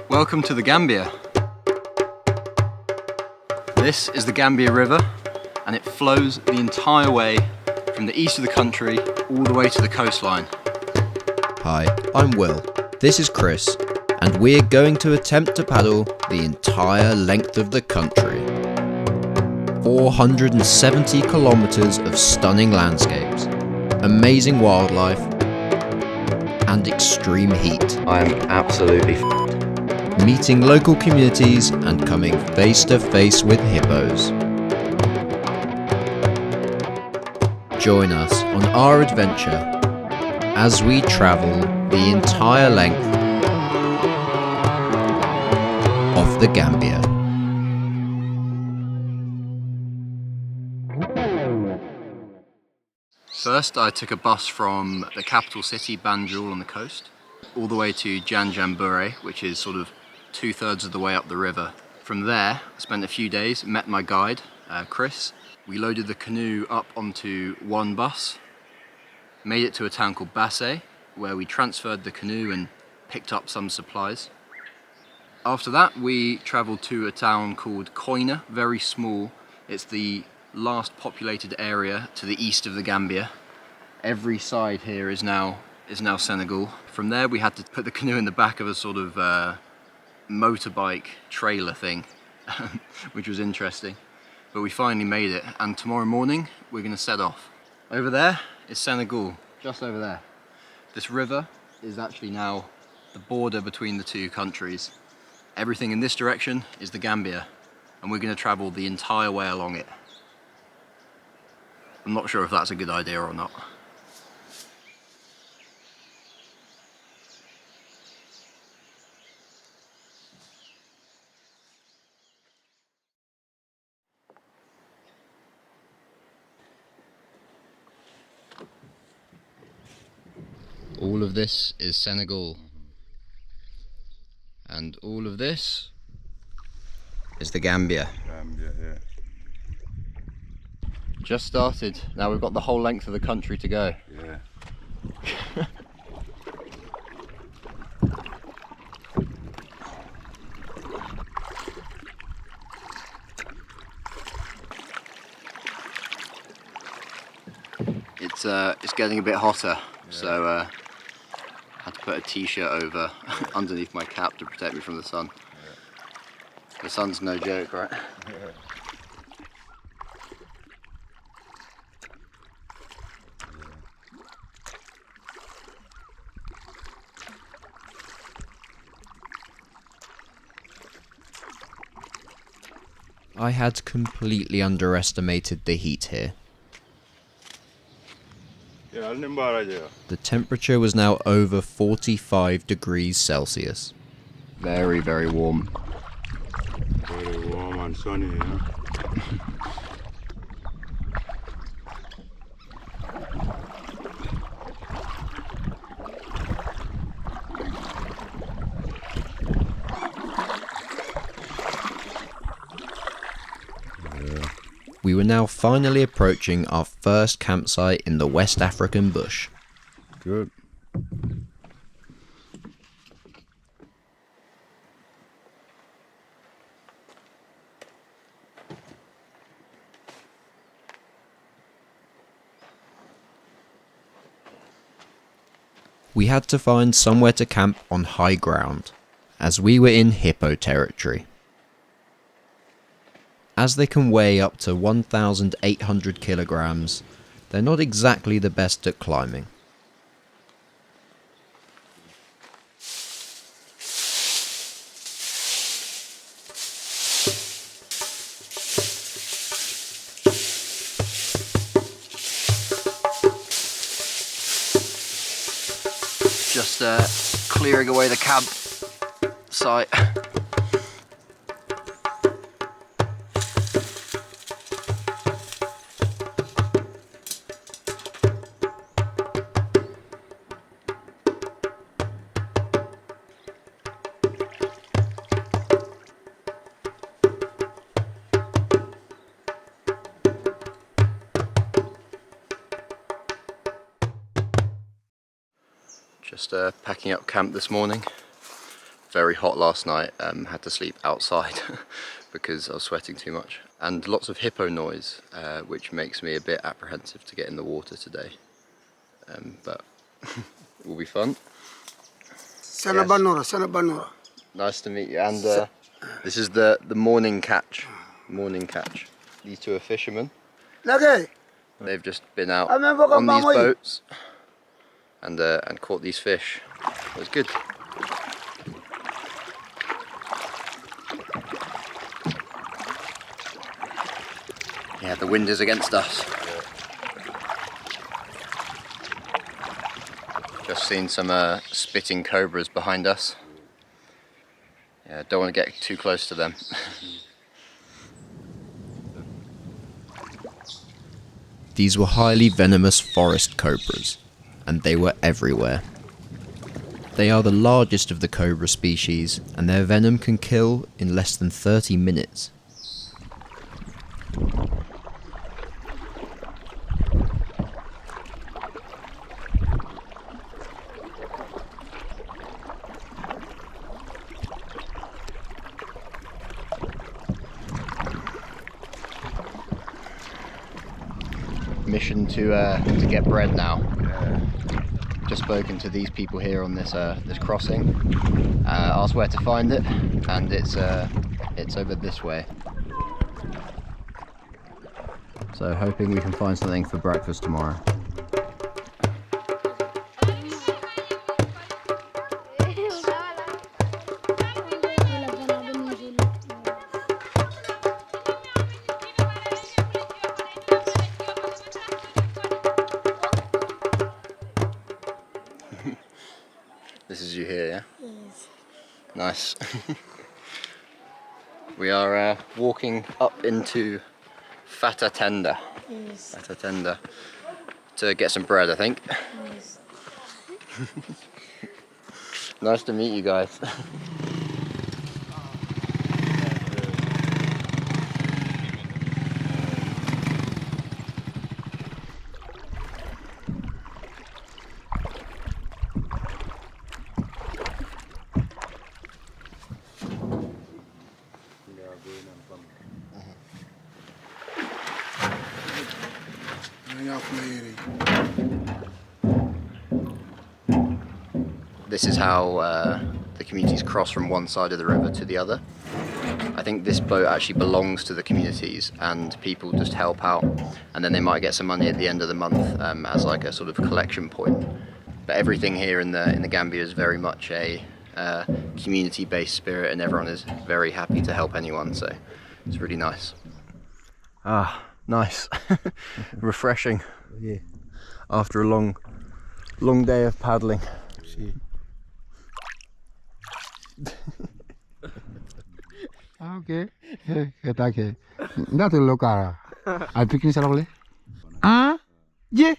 Welcome to the Gambia. This is the Gambia River, and it flows the entire way from the east of the country all the way to the coastline. Hi, I'm Will. This is Chris, and we're going to attempt to paddle the entire length of the country. 470 kilometers of stunning landscapes, amazing wildlife, and extreme heat. I am absolutely Meeting local communities and coming face to face with hippos. Join us on our adventure as we travel the entire length of the Gambia. First, I took a bus from the capital city, Banjul on the coast, all the way to Djembe, which is sort of 2/3 of the way up the river. From there, I spent a few days, met my guide, Chris. We loaded the canoe up onto one bus, made it to a town called Basse, where we transferred the canoe and picked up some supplies. After that, we travelled to a town called Koina, very small. It's the last populated area to the east of the Gambia. Every side here is now Senegal. From there, we had to put the canoe in the back of a sort of motorbike trailer thing, which was interesting. But we finally made it, and tomorrow morning we're going to set off. Over there is Senegal, just over there. This river is actually now the border between the two countries. Everything in this direction is the Gambia, and we're going to travel the entire way along it. I'm not sure if that's a good idea or not. All of this is Senegal, and all of this is the Gambia. Yeah. Just started. Now we've got the whole length of the country to go. Yeah. It's getting a bit hotter, so I had to put a t-shirt over underneath my cap to protect me from the sun. Yeah. The sun's no joke, right? Yeah. I had completely underestimated the heat here. The temperature was now over 45 degrees Celsius. Very, very warm. Very warm and sunny, you know? We were now finally approaching our first campsite in the West African bush. Good. We had to find somewhere to camp on high ground, as we were in hippo territory. As they can weigh up to 1,800 kilograms, they're not exactly the best at climbing. Just clearing away the camp site. Just packing up camp this morning. very hot last night, had to sleep outside because I was sweating too much. And lots of hippo noise, which makes me a bit apprehensive to get in the water today. But it will be fun. Sanabanora. Nice to meet you. And this is the morning catch. Morning catch. These two are fishermen. They've just been out on these boats and caught these fish. It was good. Yeah, the wind is against us. Just seen some spitting cobras behind us. Yeah, don't want to get too close to them. These were highly venomous forest cobras, and they were everywhere. They are the largest of the cobra species, and their venom can kill in less than 30 minutes. Mission to get bread now. Just spoken to these people here on this this crossing. Asked where to find it, and it's over this way. So hoping we can find something for breakfast tomorrow. This is you here, yeah? Yes. Nice. We are walking up into Fatatenda. Yes. Fatatenda to get some bread, I think. Yes. Nice to meet you guys. This is how the communities cross from one side of the river to the other. I think this boat actually belongs to the communities, and people just help out, and then they might get some money at the end of the month as like a sort of collection point. But everything here in the Gambia is very much a community-based spirit, and everyone is very happy to help anyone. So it's really nice. Ah, nice, refreshing. Yeah. After a long day of paddling. See. Okay. Okay. That will look I picking salable. Ah? Yeah.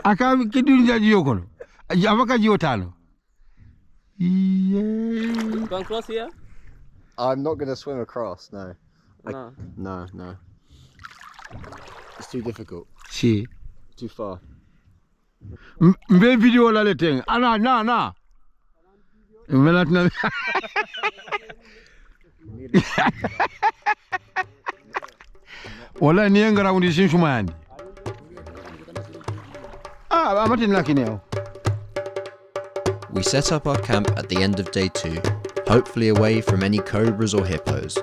Aka kidu nja jiyo kono. Abaka jiyo tano. Yeah. Come close here? I'm not going to swim across, no. No. No. It's too difficult. Si. Too far. Mbe video la leteng. Ana na. Melat na. Wala ni ngara undi shumani. Amatin lakini. We set up our camp at the end of day 2, hopefully away from any cobras or hippos.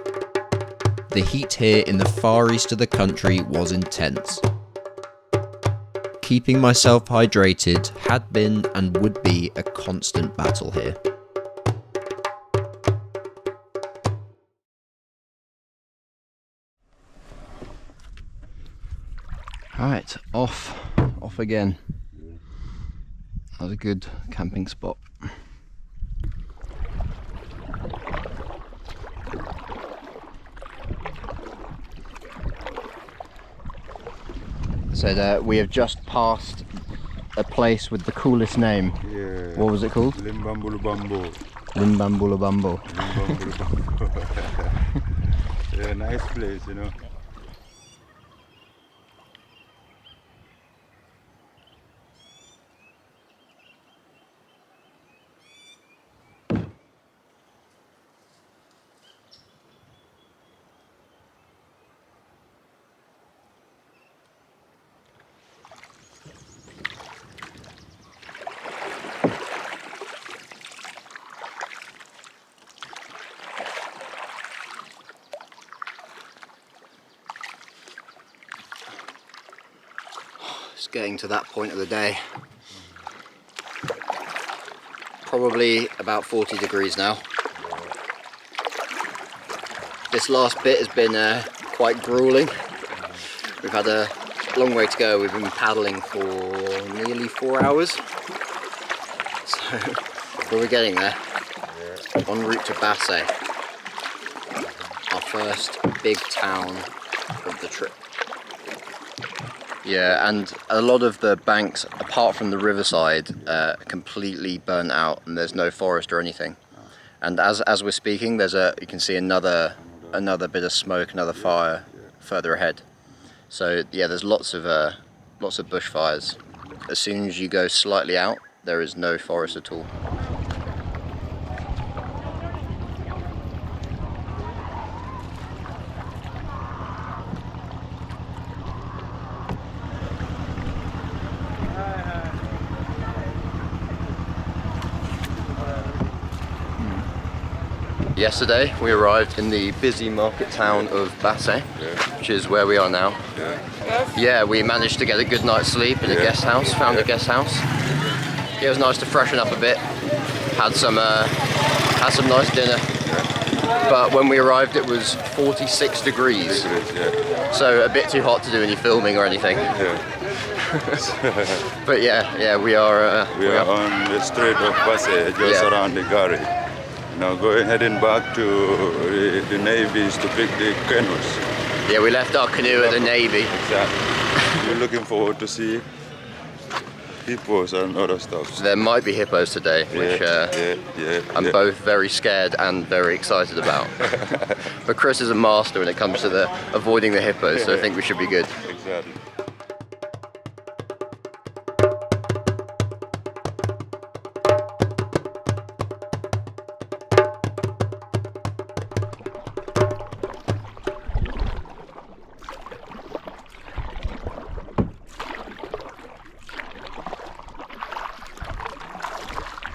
The heat here in the far east of the country was intense. Keeping myself hydrated had been and would be a constant battle here. Right, off again. That was a good camping spot. So we have just passed a place with the coolest name. Yeah. What was it called? Limbambulubambo. Limbambulabambo. Yeah, nice place, you know. getting to that point of the day. Probably about 40 degrees now. This last bit has been quite grueling. We've had a long way to go. We've been paddling for nearly 4 hours. So, but we're getting there. En route to Basse, our first big town of the trip. Yeah, and a lot of the banks, apart from the riverside, are completely burnt out, and there's no forest or anything. And as we're speaking, you can see another bit of smoke, another fire further ahead. So yeah, there's lots of bushfires. As soon as you go slightly out, there is no forest at all. Yesterday we arrived in the busy market town of Basse, which is where we are now. Yeah, we managed to get a good night's sleep in a guest house, found a guest house. It was nice to freshen up a bit, had some nice dinner. But when we arrived it was 46 degrees, so a bit too hot to do any filming or anything. But yeah, we are on the street of Basse, just around the garage. Now heading back to the navies to pick the canoes. Yeah, we left our canoe at the navy. Exactly. We're looking forward to see hippos and other stuff. So there might be hippos today, which I'm both very scared and very excited about. But Chris is a master when it comes to avoiding the hippos, so I think we should be good. Exactly.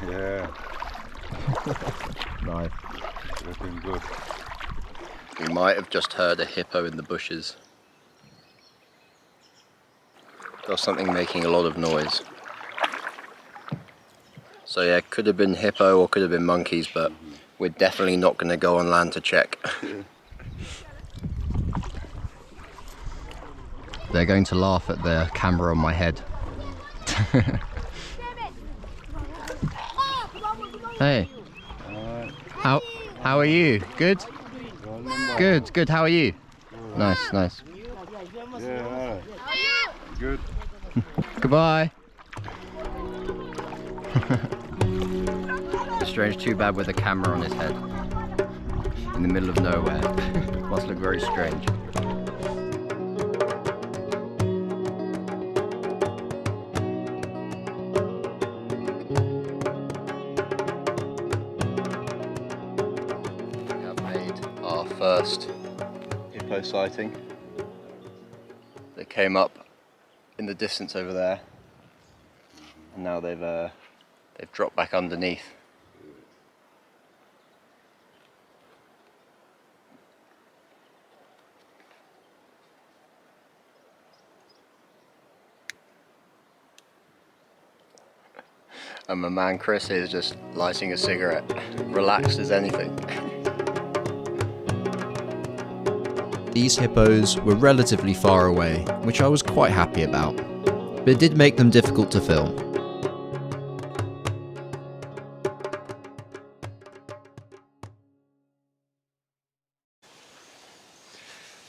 Yeah. Nice. Looking good. We might have just heard a hippo in the bushes. There's something making a lot of noise. So yeah, could have been hippo or could have been monkeys, but we're definitely not going to go on land to check. They're going to laugh at the camera on my head. Hey, how are you? Good? Good, how are you? Nice. Yeah, alright. Good. Goodbye. Strange, too bad with a camera on his head. In the middle of nowhere. Must look very strange. First hippo sighting. They came up in the distance over there, and now they've dropped back underneath. And my man Chris is just lighting a cigarette, relaxed as anything. These hippos were relatively far away, which I was quite happy about, but it did make them difficult to film.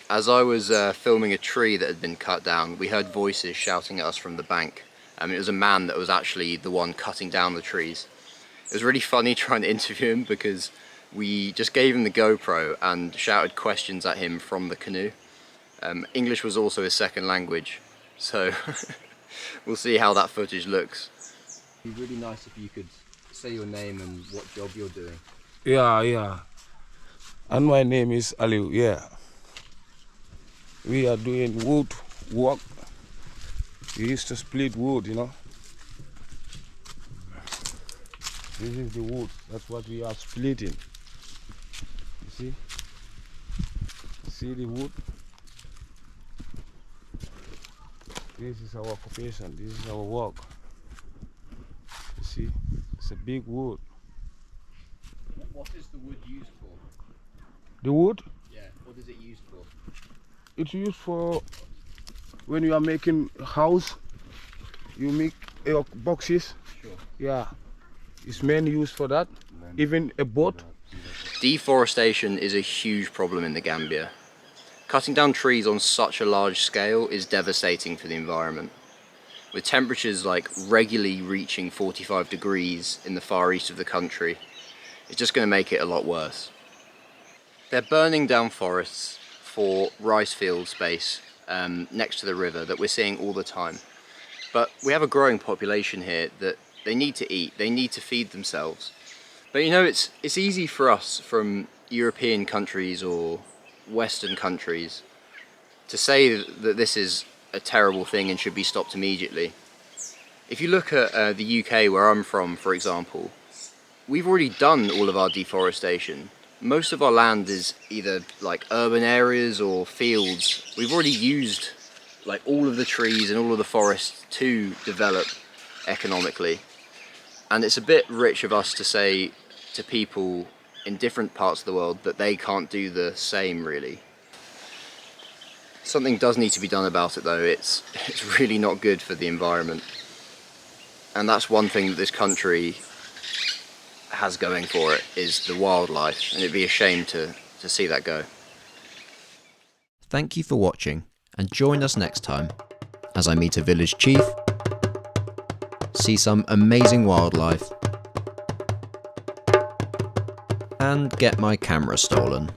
As I was filming a tree that had been cut down, we heard voices shouting at us from the bank. It was a man that was actually the one cutting down the trees. It was really funny trying to interview him because we just gave him the GoPro and shouted questions at him from the canoe. English was also his second language, so we'll see how that footage looks. It'd be really nice if you could say your name and what job you're doing. Yeah. And my name is Aliu, yeah. We are doing wood work. We used to split wood, you know. This is the wood, that's what we are splitting. You see the wood? This is our occupation. This is our work. You see, it's a big wood. What is the wood used for? The wood, Yeah, what is it used for? it's used for when you are making a house. You make boxes. Sure. Yeah, it's mainly used for that. Even a boat. Deforestation is a huge problem in the Gambia. Cutting down trees on such a large scale is devastating for the environment. With temperatures like regularly reaching 45 degrees in the far east of the country, it's just going to make it a lot worse. They're burning down forests for rice field space next to the river that we're seeing all the time. But we have a growing population here that they need to eat, they need to feed themselves. But you know, it's easy for us from European countries or Western countries to say that this is a terrible thing and should be stopped immediately. If you look at the UK, where I'm from, for example, we've already done all of our deforestation. Most of our land is either like urban areas or fields. We've already used like all of the trees and all of the forests to develop economically. And it's a bit rich of us to say to people in different parts of the world that they can't do the same, really. Something does need to be done about it though. It's really not good for the environment. And that's one thing that this country has going for it, is the wildlife, and it'd be a shame to see that go. Thank you for watching, and join us next time as I meet a village chief, see some amazing wildlife, and get my camera stolen.